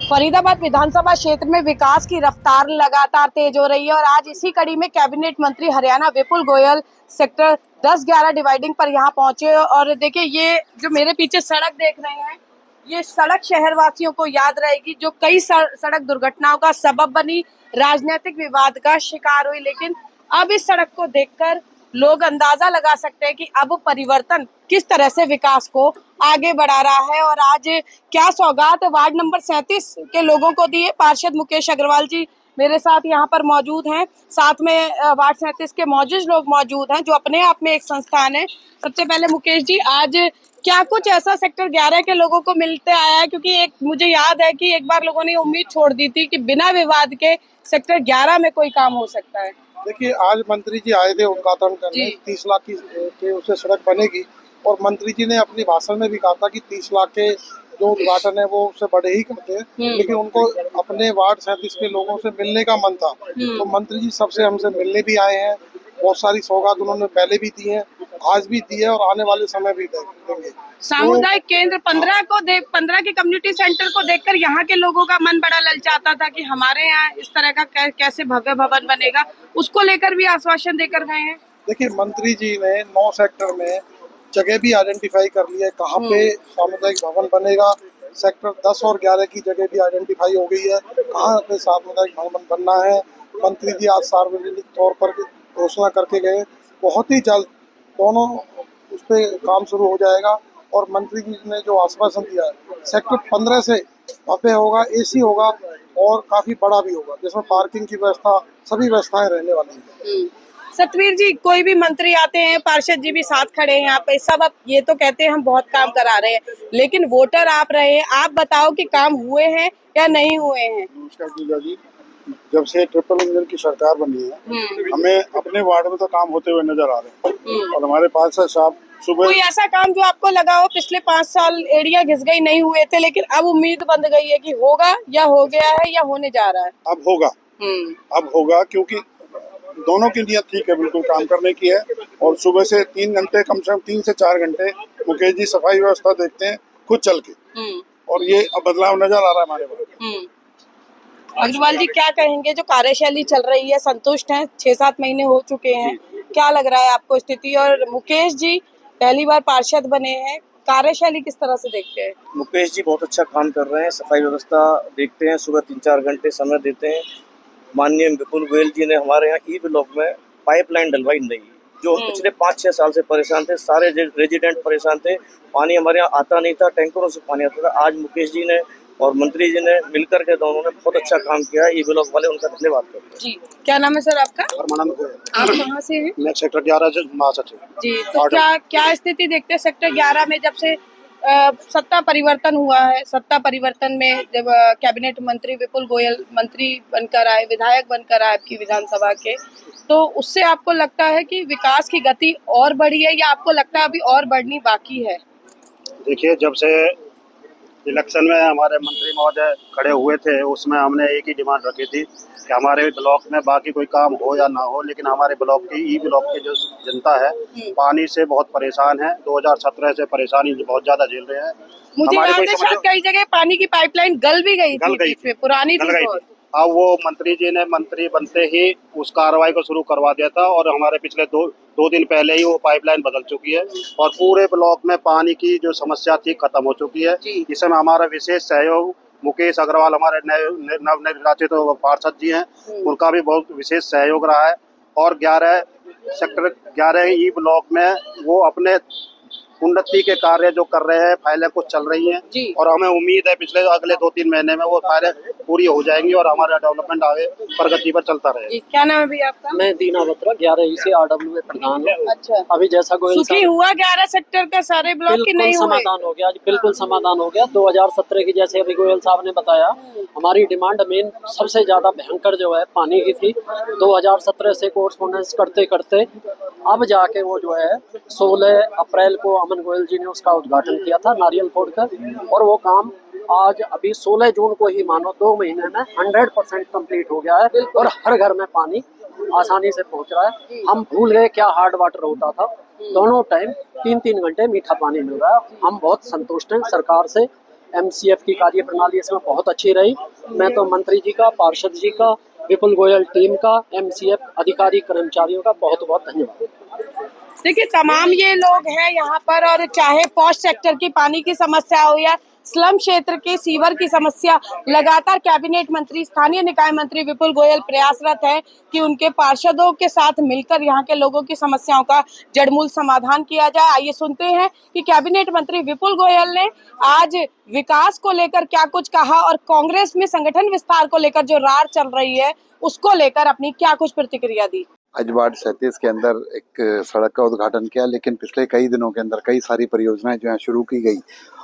फरीदाबाद विधानसभा क्षेत्र में विकास की रफ्तार लगातार तेज हो रही है और आज इसी कड़ी में कैबिनेट मंत्री हरियाणा विपुल गोयल सेक्टर 10-11 डिवाइडिंग पर यहां पहुंचे। और देखिए, ये जो मेरे पीछे सड़क देख रहे हैं, ये सड़क शहरवासियों को याद रहेगी, जो कई सड़क दुर्घटनाओं का सबब बनी, राजनीतिक विवाद का शिकार हुई। लेकिन अब इस सड़क को देखकर लोग अंदाजा लगा सकते हैं कि अब परिवर्तन किस तरह से विकास को आगे बढ़ा रहा है। और आज क्या सौगात वार्ड नंबर 37 के लोगों को दी है। पार्षद मुकेश अग्रवाल जी मेरे साथ यहाँ पर मौजूद हैं, साथ में वार्ड 37 के मौजूद लोग मौजूद हैं, जो अपने आप में एक संस्थान है। सबसे पहले मुकेश जी, आज क्या कुछ ऐसा सेक्टर 11 के लोगों को मिलते आया है? क्योंकि एक मुझे याद है कि एक बार लोगों ने उम्मीद छोड़ दी थी कि बिना विवाद के सेक्टर 11 में कोई काम हो सकता है। देखिए, आज मंत्री जी आए थे उद्घाटन करने, 30 लाख की उससे सड़क बनेगी। और मंत्री जी ने अपने भाषण में भी कहा था कि 30 लाख के जो उद्घाटन है वो उससे बड़े ही करते हैं, लेकिन उनको अपने वार्ड 37 के लोगों से मिलने का मन था। तो मंत्री जी सबसे हमसे मिलने भी आए हैं। बहुत सारी सौगात उन्होंने पहले भी दी है, आज भी दी है और आने वाले समय भी देंगे। सामुदायिक केंद्र 15 के कम्युनिटी सेंटर को देखकर यहाँ के लोगों का मन बड़ा ललचाता था कि हमारे यहाँ इस तरह का कैसे भव्य भवन बनेगा, उसको लेकर भी आश्वासन देकर गए हैं। देखिए, मंत्री जी ने 9 सेक्टर में जगह भी आइडेंटिफाई कर ली है कहाँ पे सामुदायिक भवन बनेगा। सेक्टर 10 और 11 की जगह भी आइडेंटिफाई हो गई है कहाँ पे सामुदायिक भवन बनना है। मंत्री जी आज सार्वजनिक तौर पर घोषणा करके गए, बहुत ही जल्द दोनों उस पर काम शुरू हो जाएगा। और मंत्री जी ने जो आश्वासन दिया है, सेक्टर 15 से भव्य होगा, AC होगा और काफी बड़ा भी होगा, जिसमें पार्किंग की व्यवस्था, सभी व्यवस्थाएं रहने वाली है। सतवीर जी, कोई भी मंत्री आते हैं, पार्षद जी भी साथ खड़े हैं यहाँ पे, सब अब ये तो कहते हैं हम बहुत काम करा रहे हैं, लेकिन वोटर आप रहे हैं, आप बताओ कि काम हुए हैं या नहीं हुए हैं? नमस्कार जीजा जी, जब से ट्रिपल इंजन की सरकार बनी है, हमें अपने वार्ड में तो काम होते हुए नजर आ रहे हैं। और हमारे पार्षद साहब सुबह कोई ऐसा काम जो आपको लगा हो पिछले 5 साल एरिया घिस गई, नहीं हुए थे, लेकिन अब उम्मीद बंध गई है कि होगा, या हो गया है या होने जा रहा है? अब होगा, अब होगा, क्योंकि दोनों की नियत ठीक है, बिल्कुल काम करने की है। और सुबह से 3 घंटे, कम से कम 3 से 4 घंटे मुकेश जी सफाई व्यवस्था देखते हैं खुद चल के, और ये अब बदलाव नजर आ रहा है हमारे वार्ड। अग्रवाल जी, क्या कहेंगे, जो कार्यशैली चल रही है, संतुष्ट हैं? 6-7 महीने हो चुके हैं, क्या लग रहा है आपको स्थिति? और मुकेश जी पहली बार पार्षद बने हैं, कार्यशैली किस तरह से देखते हैं? मुकेश जी बहुत अच्छा काम कर रहे हैं, सफाई व्यवस्था देखते हैं, सुबह 3-4 घंटे समय देते हैं। माननीय विपुल गोयल जी ने हमारे यहाँ ई ब्लॉक में पाइपलाइन डलवाई नहीं, जो पिछले 5-6 साल से परेशान थे, सारे रेजिडेंट परेशान थे, पानी हमारे यहाँ आता नहीं था, टैंकरों से पानी आता था। आज मुकेश जी ने और मंत्री जी ने मिलकर के दोनों ने बहुत अच्छा काम किया, ई ब्लॉक वाले, उनका धन्यवाद करते हैं। जी, क्या नाम है सर आपका? आप कहाँ से हैं? मैं सेक्टर 11 से महासचिव। जी, तो क्या स्थिति देखते हैं सेक्टर 11 में? जब से सत्ता परिवर्तन हुआ है, सत्ता परिवर्तन में जब कैबिनेट मंत्री विपुल गोयल मंत्री बनकर आए, विधायक बनकर आए आपकी विधानसभा के, तो उससे आपको लगता है कि विकास की गति और बढ़ी है, या आपको लगता है अभी और बढ़नी बाकी है? देखिए, जब से इलेक्शन में हमारे मंत्री महोदय खड़े हुए थे, उसमें हमने एक ही डिमांड रखी थी कि हमारे ब्लॉक में बाकी कोई काम हो या ना हो, लेकिन हमारे ब्लॉक की ई ब्लॉक की जो जनता है पानी से बहुत परेशान है। 2017 से परेशानी बहुत ज्यादा झेल रहे हैं। मुझे याद है शायद कई जगह पानी की पाइपलाइन गल भी गई थी, पुरानी थी। अब वो मंत्री जी ने मंत्री बनते ही उस कार्रवाई को शुरू करवा दिया था, और हमारे पिछले दो दिन पहले ही वो पाइपलाइन बदल चुकी है और पूरे ब्लॉक में पानी की जो समस्या थी खत्म हो चुकी है। इसमें हमारा विशेष सहयोग मुकेश अग्रवाल, हमारे नव निर्वाचित पार्षद जी हैं, उनका भी बहुत विशेष सहयोग रहा है। और सेक्टर 11 ई ब्लॉक में वो अपने उन्नति के कार्य जो कर रहे हैं, फाइलें कुछ चल रही हैं, और हमें उम्मीद है पिछले अगले 2-3 महीने में वो फाइलें पूरी हो जाएंगी और हमारा डेवलपमेंट आगे प्रगति पर चलता रहेगा। क्या नाम है भैया आपका? मैं दीना बत्रा 11 से RWA प्रधान हूँ। अच्छा, अभी जैसा गोयल सुखी हुआ 11 सेक्टर का सारे ब्लॉक की नहीं हुए? समाधान हो गया, बिल्कुल समाधान हो गया। 2017 की, जैसे अभी गोयल साहब ने बताया, हमारी डिमांड मेन सबसे ज्यादा भयंकर जो है पानी की थी। 2017 से कोर्सपोंडेंस करते करते अब जाके वो जो है 16 अप्रैल को अमन गोयल जी ने उसका उद्घाटन किया था नारियल फोड़कर, और वो काम आज अभी 16 जून को ही मानो 2 महीने में 100% कंप्लीट हो गया है और हर घर में पानी आसानी से पहुंच रहा है। हम भूल गए क्या हार्ड वाटर होता था। दोनों टाइम 3-3 घंटे मीठा पानी मिल रहा है। हम बहुत संतुष्ट हैं सरकार से MCF की कार्य प्रणाली इसमें बहुत अच्छी रही। मैं तो मंत्री जी का, पार्षद जी का, विपुल गोयल टीम का, MCF अधिकारी कर्मचारियों का बहुत बहुत धन्यवाद। देखिए तमाम ये लोग हैं यहाँ पर, और चाहे पॉश सेक्टर की पानी की समस्या हो या स्लम क्षेत्र के सीवर की समस्या, लगातार कैबिनेट मंत्री, स्थानीय निकाय मंत्री विपुल गोयल प्रयासरत है कि उनके पार्षदों के साथ मिलकर यहाँ के लोगों की समस्याओं का जड़मूल समाधान किया जाए। आइए सुनते हैं कि कैबिनेट मंत्री विपुल गोयल ने आज विकास को लेकर क्या कुछ कहा और कांग्रेस में संगठन विस्तार को लेकर जो रार चल रही है उसको लेकर अपनी क्या कुछ प्रतिक्रिया दी। आज वार्ड 37 के अंदर एक सड़क का उद्घाटन किया, लेकिन पिछले कई दिनों के अंदर कई सारी परियोजनाएं जो है शुरू की गई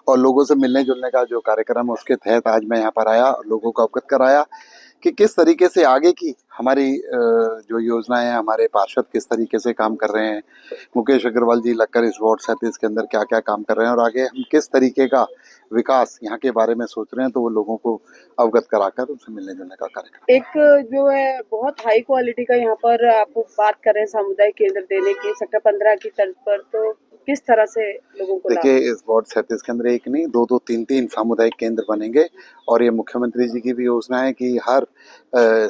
और लोगों से मिलने जुलने का जो कार्यक्रम है उसके तहत आज मैं यहाँ पर आया और लोगों को अवगत कराया कि किस तरीके से आगे की हमारी जो योजनाएं हैं, हमारे पार्षद किस तरीके से काम कर रहे हैं, मुकेश अग्रवाल जी लगकर इस वार्ड 37 के अंदर क्या क्या काम कर रहे हैं और आगे हम किस तरीके का विकास यहाँ के बारे में सोच रहे हैं, तो वो लोगों को अवगत कराकर उनसे मिलने जुलने का कार्यक्रम। एक जो है बहुत हाई क्वालिटी का यहाँ पर आप बात कर रहे हैं सामुदायिक केंद्र देने की सेक्टर 15 की तर्ज पर, तो किस तरह से लोगों को देखिए इस वार्ड 37 के अंदर एक नहीं, दो 3 सामुदायिक केंद्र बनेंगे और ये मुख्यमंत्री जी की भी योजना है कि हर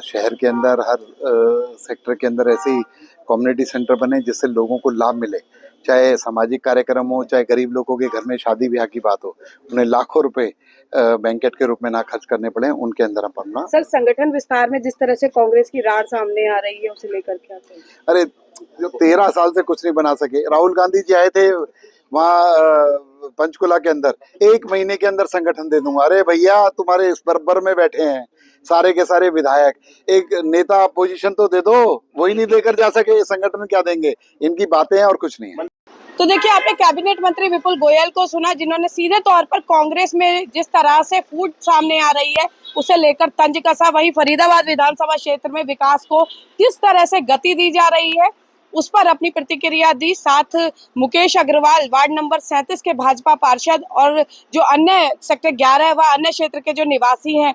शहर के अंदर, हर सेक्टर के अंदर ऐसे ही कम्युनिटी सेंटर बने जिससे लोगों को लाभ मिले। चाहे सामाजिक कार्यक्रम हो, चाहे गरीब लोगों के घर में शादी ब्याह की बात हो, उन्हें लाखों रुपए बैंकेट के रूप में ना खर्च करने पड़े, उनके अंदर हम अपना। सर संगठन विस्तार में जिस तरह से कांग्रेस की रार सामने आ रही है उसे लेकर क्या कहें? अरे जो 13 साल से कुछ नहीं बना सके, राहुल गांधी जी आए थे वहाँ पंचकुला के अंदर, 1 महीने के अंदर संगठन दे दूंगा। अरे भैया तुम्हारे इस बरबर में बैठे हैं सारे के सारे विधायक, एक नेता पोजीशन तो दे दो, वही नहीं लेकर जा सके, संगठन क्या देंगे? इनकी बातें हैं और कुछ नहीं है। तो देखिए आपने कैबिनेट मंत्री विपुल गोयल को सुना, जिन्होंने सीधे तौर पर कांग्रेस में जिस तरह से फूट सामने आ रही है उसे लेकर तंज कसा। वहीं फरीदाबाद विधानसभा क्षेत्र में विकास को किस तरह से गति दी जा रही है उस पर अपनी प्रतिक्रिया दी। साथ मुकेश अग्रवाल वार्ड नंबर 37 के भाजपा पार्षद और जो अन्य सेक्टर 11 व अन्य क्षेत्र के जो निवासी हैं,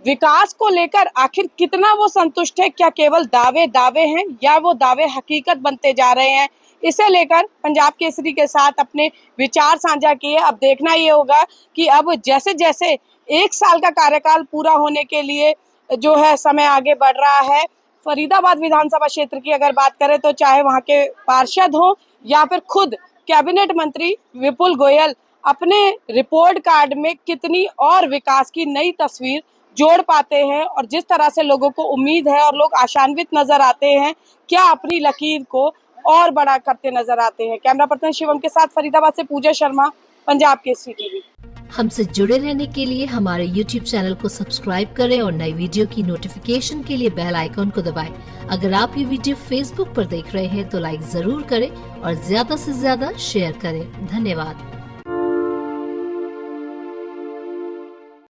विकास को लेकर आखिर कितना वो संतुष्ट है, क्या केवल दावे हैं या वो दावे हकीकत बनते जा रहे हैं, इसे लेकर पंजाब केसरी के साथ अपने विचार साझा किए। अब देखना ये होगा कि अब जैसे जैसे 1 साल का कार्यकाल पूरा होने के लिए जो है समय आगे बढ़ रहा है, फरीदाबाद विधानसभा क्षेत्र की अगर बात करें तो चाहे वहां के पार्षद हो या फिर खुद कैबिनेट मंत्री विपुल गोयल अपने रिपोर्ट कार्ड में कितनी और विकास की नई तस्वीर जोड़ पाते हैं और जिस तरह से लोगों को उम्मीद है और लोग आशान्वित नजर आते हैं, क्या अपनी लकीर को और बड़ा करते नजर आते हैं। कैमरा पर्सन शिवम के साथ फरीदाबाद से पूजा शर्मा, पंजाब केसरी टीवी। हमसे जुड़े रहने के लिए हमारे YouTube चैनल को सब्सक्राइब करें और नई वीडियो की नोटिफिकेशन के लिए बेल आइकॉन को दबाएं। अगर आप ये वीडियो Facebook पर देख रहे हैं तो लाइक जरूर करें और ज्यादा से ज्यादा शेयर करें। धन्यवाद।